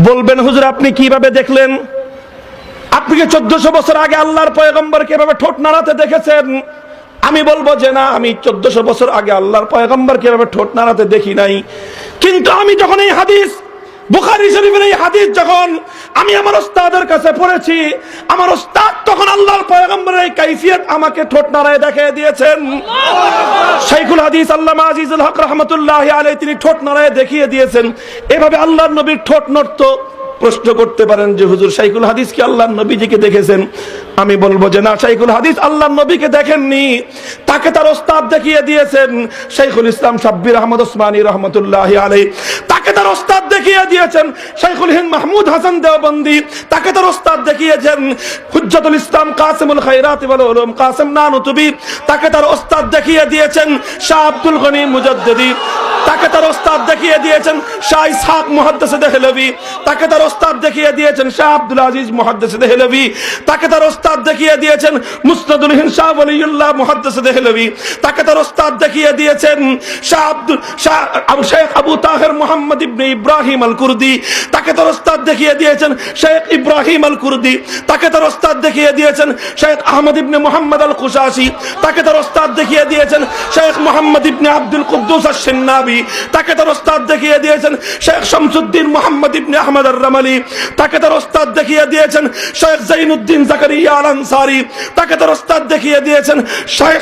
বলবেন হুজুর আপনি কিভাবে দেখলেন? আপনি কি 1400 বছর আগে আল্লাহর পয়গম্বর কিভাবে ঠোঁট নাড়াতে দেখেছেন? আমি বলবো যে না, আমি 1400 বছর আগে আল্লাহর পয়গম্বর কিভাবে ঠোঁট নাড়াতে দেখি নাই। কিন্তু আমি যখন এই হাদিস, বুখারী শরীফের এই হাদিস যখন আমি আমার ওস্তাদের কাছে পড়েছি, আমার ওস্তাদ তখন আল্লাহর পয়গম্বরের এই কাইফিয়ত আমাকে ঠোঁট নাড়ায় দেখিয়ে দিয়েছেন। শাইখুল হাদিস আল্লামা আজিজুল হক রাহমাতুল্লাহি আলাইহি তিনি ঠোঁট নাড়ায় দেখিয়ে দিয়েছেন এভাবে আল্লাহর নবীর ঠোঁট নড়তো। প্রশ্ন করতে পারেন যে হুজুর শাইখুল হাদিস কি আল্লাহর নবীজিকে দেখেছেন? আমি বলবো যে না, শাইখুল হাদিস আল্লাহর নবীকে দেখেননি, তাকে তার ওস্তাদ দেখিয়ে দিয়েছেন। শাইখুল ইসলাম শাব্বির আহমদ ওসমানী রাহমাতুল্লাহি আলাইহি তাকে তার ওস্তাদ দেখিয়ে দিয়েছেন। শাইখুল হিন্দ মাহমুদ হাসান দেওবন্দি তাকে তার ওস্তাদ দেখিয়েছেন। হুজ্জাতুল ইসলাম কাসিমুল খায়রাত ওয়াল উলুম কাসিম নানুতুবি তাকে তার ওস্তাদ দেখিয়ে দিয়েছেন। শাহ আব্দুল গনি মুজাদ্দিদি তাকে তার ওস্তাদ দেখিয়ে দিয়েছেন। শাহ ইসহাক মুহাদ্দিস দেহলভি তাকে তার ওস্তাদ দেখিয়ে দিয়েছেন। শাহ আব্দুল আজিজ মুহাদ্দিস দেহলভি তাকে তার ওস্তাদ দেখিয়ে দিয়েছেন। মুসনাদুল হিন্দ শাহ ওয়ালিউল্লাহ মুহাদ্দিস দেহলভি তাকে তার ওস্তাদ দেখিয়ে দিয়েছেন। শেখ আবু তাহের মুহাম্মদ ইবনে ইব্রাহিম আল কুরদি তাকে তার ওস্তাদ দেখিয়ে দিয়েছেন। শেখ ইব্রাহিম আল কুরদি তাকে তার ওস্তাদ দেখিয়ে দিয়েছেন। শেখ আহমদ ইবনে মুহাম্মদ আল কুশাসি তাকে তার ওস্তাদ দেখিয়ে দিয়েছেন। শেখ মুহাম্মদ ইবনে আব্দুল কুদ্দুস আশ-শিন্নাবি তাকে তার ওস্তাদ দেখিয়ে দিয়েছেন। শেখ শামসুদ্দিন মুহাম্মদ ইবনে আহমদ আর-রামালি তাকে তার ওস্তাদ দেখিয়ে দিয়েছেন। শেখ জাইনুদ্দিন জাকারিয়া আল আনসারী তাকে তার ওস্তাদ দেখিয়ে দিয়েছেন। শেখ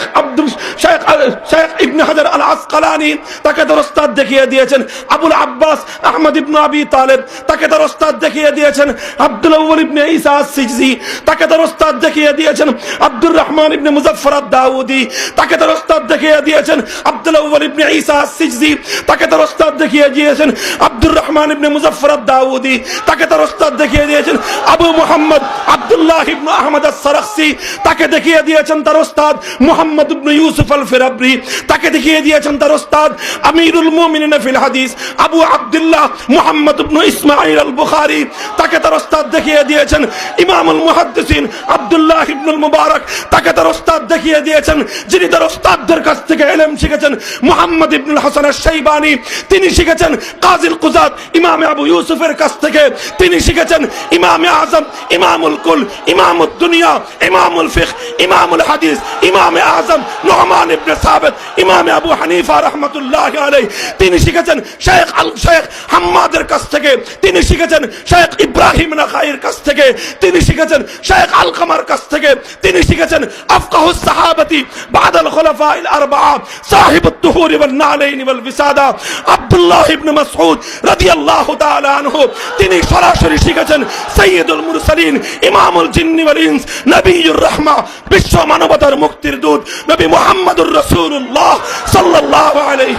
ইবনে হাজার আল আসকালানি তাকে তার ওস্তাদ দেখিয়ে দিয়েছেন। আবুল আব্বাস আহমদ ইবনে আবি তালেব তাকে তার ওস্তাদ দেখিয়ে দিয়েছেন। আব্দুল আউয়াল ইবনে ঈসা আস-সিজজি তাকে তার ওস্তাদ দেখিয়ে দিয়েছেন। আব্দুর রহমান ইবনে মুজাফফর আদ-দাউদি তাকে তার ওস্তাদ দেখিয়ে দিয়েছেন। আব্দুল আউয়াল ইবনে ঈসা আস-সিজজি তাকে তার ওস্তাদ দেখিয়ে দিয়েছেন। আব্দুর রহমান ইবনে মুজাফফর আদ-দাউদি তাকে তার ওস্তাদ দেখিয়ে দিয়েছেন। আবু মুহাম্মদ আব্দুল্লাহ ইবনে আহমদ আস-সারাখসি তাকে দেখিয়ে দিয়েছেন তার ওস্তাদ। মুহাম্মদ ইবনে ইউসুফ আল-ফিরাবরি তাকে দেখিয়ে দিয়েছেন তার ওস্তাদ। আমিরুল মুমিনিন ফিল হাদিস আবু আব্দুল্লাহ মুহাম্মদ ইবনে ইসমাঈল আল-বুখারী তাকে তার ওস্তাদ দেখিয়ে দিয়েছেন। ইমামুল মুহাদ্দিসিন আব্দুল্লাহ ইবনুল মুবারক তাকে তার ওস্তাদ দেখিয়ে দিয়েছেন। যিনি তার ওস্তাদদের কাছ থেকে ইলম শিখেছেন মুহাম্মদ ইবনুল হাসান আশ-শাইবানি, তিনি শিখেছেন কাজিল কুযাত ইমাম আবু ইউসুফের কাছ থেকে, তিনি শিখেছেন ইমামে আযম ইমামুল কুল ইমামুদ দুনিয়া ইমামুল ফিকহ ইমামুল হাদিস ইমামে আযম নুমান ইবনে সাবিত ইমামে আবু হানিফা রাহমাতুল্লাহি আলাইহি, তিনি শিখেছেন শেখ হাম্মাদের কাছ থেকে, তিনি শিখেছেন শেখ ইব্রাহিম নাখাইর কাছ থেকে, তিনি শিখেছেন শেখ আলকামার কাছ থেকে, তিনি শিখেছেন আফকাহুস সাহাবাতি বাদাল খুলাফাইল আরবাআ সাহিবুত তুহুর ওয়াল নালাইন ওয়াল বিসাদা আব্দুল্লাহ ইবনে মাসউদ রাদিয়াল্লাহু তাআলা আনহু, তিনি সরাসরি শিখেছেন সাইয়্যিদুল মুরসালিন ইমামুল জিন্নি ওয়াল ইনস নবিয়ুর রাহমা বিশ্ব মানবতার মুক্তির দূত নবী মুহাম্মদুর রাসূলুল্লাহ সাল্লাল্লাহু আলাইহি